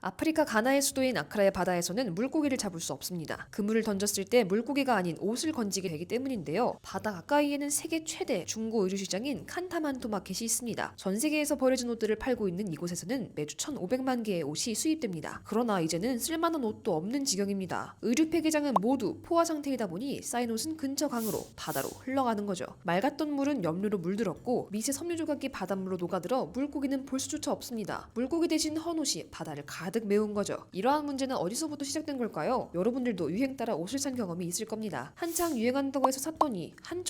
아프리카 가나의 수도인 아크라의 바다에서는 물고기를 잡을 수 없습니다. 그물을 던졌을 때 물고기가 아닌 옷을 건지게 되기 때문인데요. 바다 가까이에는 세계 최대 중고 의류 시장인 칸타만토 마켓이 있습니다. 전 세계에서 버려진 옷들을 팔고 있는 이곳에서는 매주 1,500만 개의 옷이 수입됩니다. 그러나 이제는 쓸만한 옷도 없는 지경입니다. 의류 폐기장은 모두 포화 상태이다 보니 쌓인 옷은 근처 강으로 바다로 흘러가는 거죠. 맑았던 물은 염료로 물들었고 미세 섬유 조각이 바닷물로 녹아들어 물고기는 볼 수조차 없습니다. 물고기 대신 헌옷이 바다를 가득 메운 거죠. 이러한 문제는 어디서부터 시작된 걸까요? 여러분들도 유행 따라 옷을 산 경험이 있을 겁니다. 한창 유행한다고 해서 샀더니 한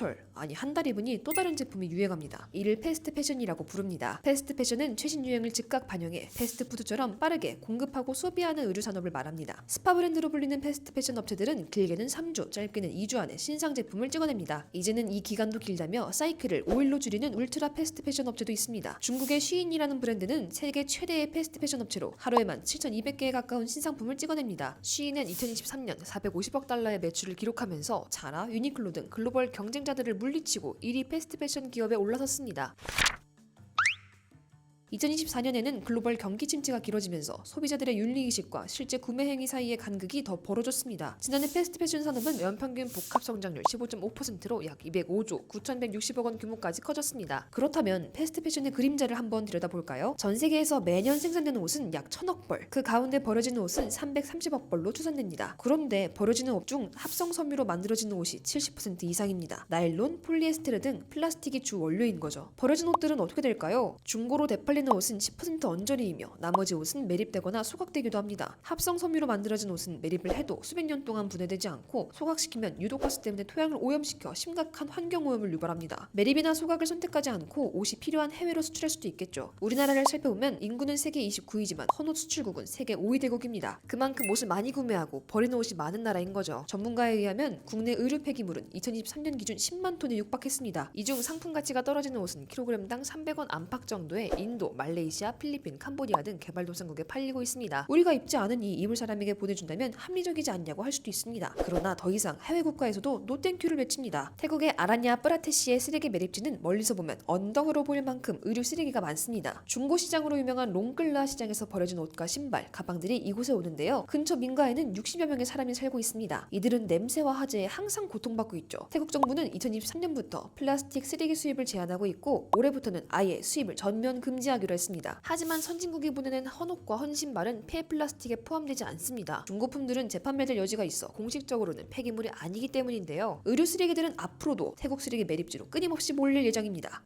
달 입으니 또 다른 제품이 유행합니다. 이를 패스트 패션이라고 부릅니다. 패스트 패션은 최신 유행을 즉각 반영해 패스트푸드처럼 빠르게 공급하고 소비하는 의류 산업을 말합니다. 스파 브랜드로 불리는 패스트 패션 업체들은 길게는 3주, 짧게는 2주 안에 신상 제품을 찍어냅니다. 이제는 이 기간도 길다며 사이클을 5일로 줄이는 울트라 패스트 패션 업체도 있습니다. 중국의 쉬인이라는 브랜드는 세계 최대의 패스트 패션 업체로 하루에만 7,200개에 가까운 신상품을 찍어냅니다. 쉬인은 2023년 450억 달러의 매출을 기록하면서 자라, 유니클로 등 글로벌 경쟁자들을 물리치고 1위 패스트 패션 기업에 올라섰습니다. 2024년에는 글로벌 경기 침체가 길어지면서 소비자들의 윤리의식과 실제 구매 행위 사이의 간극이 더 벌어졌습니다. 지난해 패스트 패션 산업은 연평균 복합 성장률 15.5%로 약 205조 9,160억 원 규모까지 커졌습니다. 그렇다면 패스트 패션의 그림자를 한번 들여다볼까요? 전 세계에서 매년 생산되는 옷은 약 1,000억 벌, 그 가운데 버려지는 옷은 330억 벌로 추산됩니다. 그런데 버려지는 옷 중 합성 섬유로 만들어지는 옷이 70% 이상입니다. 나일론, 폴리에스테르 등 플라스틱이 주 원료인 거죠. 버려진 옷들은 어떻게 될까요? 중고로 되팔리는 옷은 10% 언저리이며 나머지 옷은 매립되거나 소각되기도 합니다. 합성 섬유로 만들어진 옷은 매립을 해도 수백 년 동안 분해되지 않고 소각시키면 유독가스 때문에 토양을 오염시켜 심각한 환경오염을 유발합니다. 매립이나 소각을 선택하지 않고 옷이 필요한 해외로 수출할 수도 있겠죠. 우리나라를 살펴보면 인구는 세계 29위지만 헌옷 수출국은 세계 5위 대국입니다. 그만큼 옷을 많이 구매하고 버리는 옷이 많은 나라인 거죠. 전문가에 의하면 국내 의류 폐기물은 2023년 기준 10만 톤에 육박했습니다. 이 중 상품 가치가 떨어지는 옷은 킬로그램당 300원 안팎 정도의 인도, 말레이시아, 필리핀, 캄보디아 등 개발도상국에 팔리고 있습니다. 우리가 입지 않으니 입을 사람에게 보내준다면 합리적이지 않냐고 할 수도 있습니다. 그러나 더 이상 해외 국가에서도 노땡큐를 외칩니다. 태국의 아라냐 프라테시의 쓰레기 매립지는 멀리서 보면 언덕으로 보일 만큼 의류 쓰레기가 많습니다. 중고 시장으로 유명한 롱끌라 시장에서 버려진 옷과 신발, 가방들이 이곳에 오는데요. 근처 민가에는 60여 명의 사람이 살고 있습니다. 이들은 냄새와 화재에 항상 고통받고 있죠. 태국 정부는 2023년부터 플라스틱 쓰레기 수입을 제한하고 있고 올해부터는 아예 수입을 전면 금지하기로 했습니다. 하지만 선진국이 보내는 헌옷과 헌신발은 폐플라스틱에 포함되지 않습니다. 중고품들은 재판매될 여지가 있어 공식적으로는 폐기물이 아니기 때문인데요. 의류 쓰레기들은 앞으로도 태국 쓰레기 매립지로 끊임없이 몰릴 예정입니다.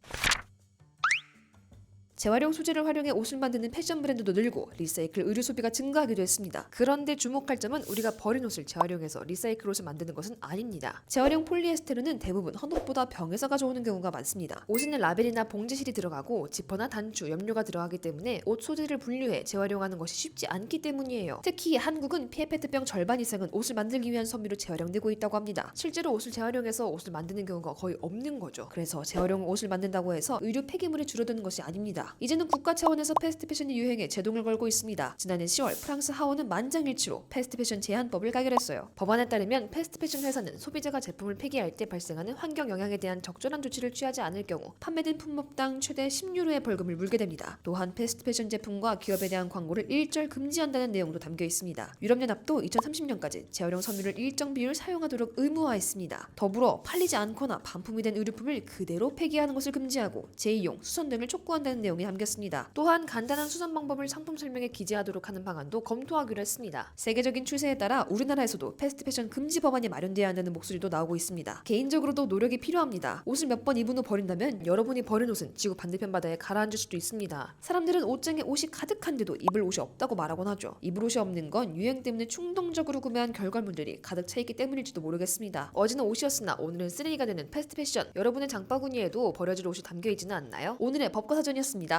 재활용 소재를 활용해 옷을 만드는 패션 브랜드도 늘고 리사이클 의류 소비가 증가하기도 했습니다. 그런데 주목할 점은 우리가 버린 옷을 재활용해서 리사이클 옷을 만드는 것은 아닙니다. 재활용 폴리에스테르는 대부분 헌옷보다 병에서 가져오는 경우가 많습니다. 옷에는 라벨이나 봉제실이 들어가고 지퍼나 단추, 염료가 들어가기 때문에 옷 소재를 분류해 재활용하는 것이 쉽지 않기 때문이에요. 특히 한국은 피해 페트병 절반 이상은 옷을 만들기 위한 섬유로 재활용되고 있다고 합니다. 실제로 옷을 재활용해서 옷을 만드는 경우가 거의 없는 거죠. 그래서 재활용 옷을 만든다고 해서 의류 폐기물이 줄어드는 것이 아닙니다. 이제는 국가 차원에서 패스트 패션이 유행에 제동을 걸고 있습니다. 지난해 10월 프랑스 하원은 만장일치로 패스트 패션 제한법을 가결했어요. 법안에 따르면 패스트 패션 회사는 소비자가 제품을 폐기할 때 발생하는 환경 영향에 대한 적절한 조치를 취하지 않을 경우 판매된 품목당 최대 10유로의 벌금을 물게 됩니다. 또한 패스트 패션 제품과 기업에 대한 광고를 일절 금지한다는 내용도 담겨 있습니다. 유럽연합도 2030년까지 재활용 섬유를 일정 비율 사용하도록 의무화했습니다. 더불어 팔리지 않거나 반품이 된 의류품을 그대로 폐기하는 것을 금지하고 재이용, 수선 등을 촉구한다는 내용이 담겼습니다. 또한 간단한 수선 방법을 상품 설명에 기재하도록 하는 방안도 검토하기로 했습니다. 세계적인 추세에 따라 우리나라에서도 패스트 패션 금지 법안이 마련돼야 한다는 목소리도 나오고 있습니다. 개인적으로도 노력이 필요합니다. 옷을 몇 번 입은 후 버린다면 여러분이 버린 옷은 지구 반대편 바다에 가라앉을 수도 있습니다. 사람들은 옷장에 옷이 가득한데도 입을 옷이 없다고 말하곤 하죠. 입을 옷이 없는 건 유행 때문에 충동적으로 구매한 결과물들이 가득 차 있기 때문일지도 모르겠습니다. 어제는 옷이었으나 오늘은 쓰레기가 되는 패스트 패션. 여러분의 장바구니에도 버려질 옷이 담겨 있지는 않나요? 오늘의 법과사전이었습니다.